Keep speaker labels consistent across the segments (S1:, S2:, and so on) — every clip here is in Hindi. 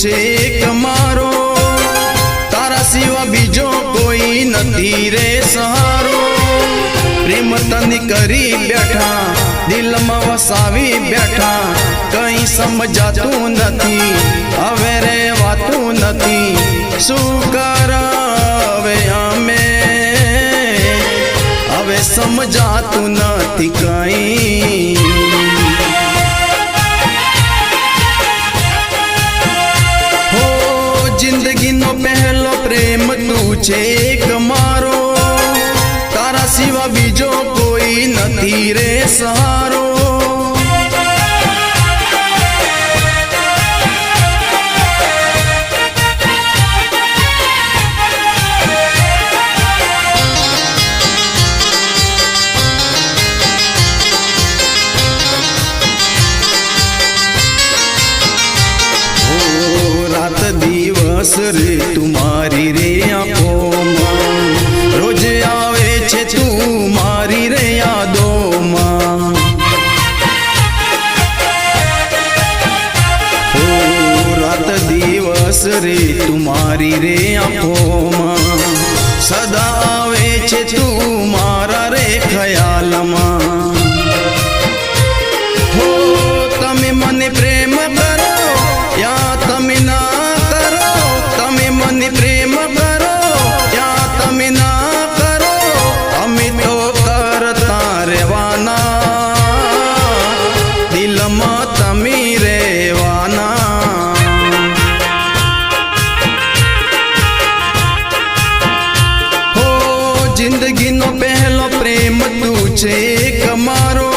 S1: छे एक मारो, तारा सिवा बीजो कोई नथी रे सहारो। प्रेम तने करी बैठा, दिल में वसावी बैठा, कहीं समझातू नथी, हवे रेवातू नथी। शू करावे हमें हवे समझातू नथी कहीं। हो जिंदगी नो पहलो प्रेम तू छे एक मारो, तारा सिवा बीजो कोई नथी रे सहारो। रात दिवस रे तुम्हारी रे आंखों में, रोज आवे छे तू मारी रे यादों में। ओ रात दिवस रे तुम्हारी रे आंखों में, सदा आवे छे तू मारा रे ख्याल में। हो तमे मने प्रेम करो या तमे ना करो, तमे मने प्रेम करो या तमे ना करो, अमी तो करता रेवाना, दिल में तमी रेवाना। हो जिंदगी नो पहलो प्रेम तू छे एक मारो,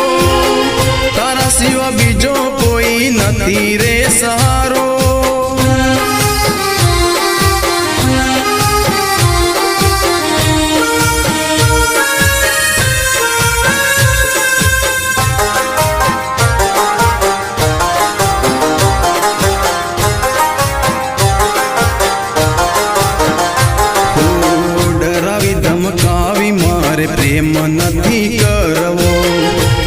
S1: तारा सिवा बीजो कोई नथी रे सहारो। डरावी धमकावी मारे प्रेम नथी करवो,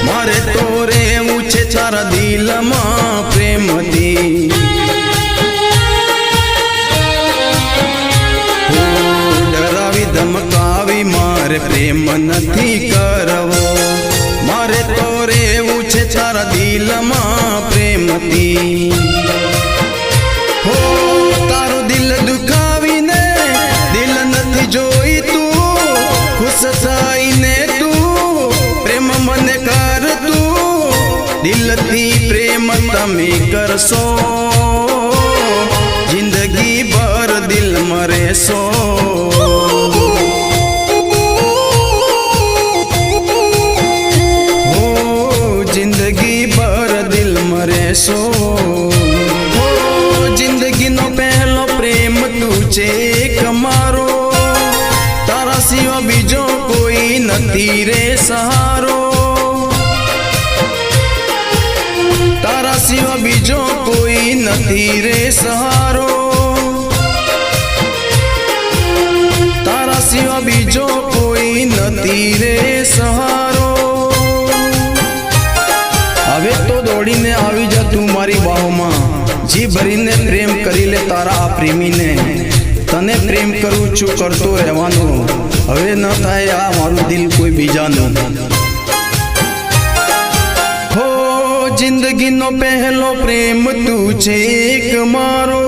S1: मारे तोरे ऊंचे चारा दिल में प्रेम थी। डरावी धमकावी मारे प्रेम नथी करवो, मारे तोरे ऊंचे चारा दिल में प्रेम थी। हो तारो दिल दुखावी ने दिल नथी जोई तू, खुश थाई ने तू प्रेम मन कर तू, दिल थी प्रेम तमे करसो, जिंदगी भर दिल में रहेसो। हो जिंदगी भर दिल में रहेसो। हो जिंदगी नो पहलो प्रेम तू छे एक मारो, तारा सिवा बीजो कोई नथी रे सहारो। तारा सिवा बीजो कोई नथी रे सहारो, तारा सिवा बीजो कोई नथी रे सहारो। हवे तो दौड़ीने आवी जा तू मारी बाहों, जी भरीने प्रेम करी ले तारा आ प्रेमी ने। तने प्रेम करू छू करतो रहवानो, हवे न थाय आ मारू दिल कोई बीजानो। हो जिंदगी नो पहलो प्रेम तू छे एक मारो।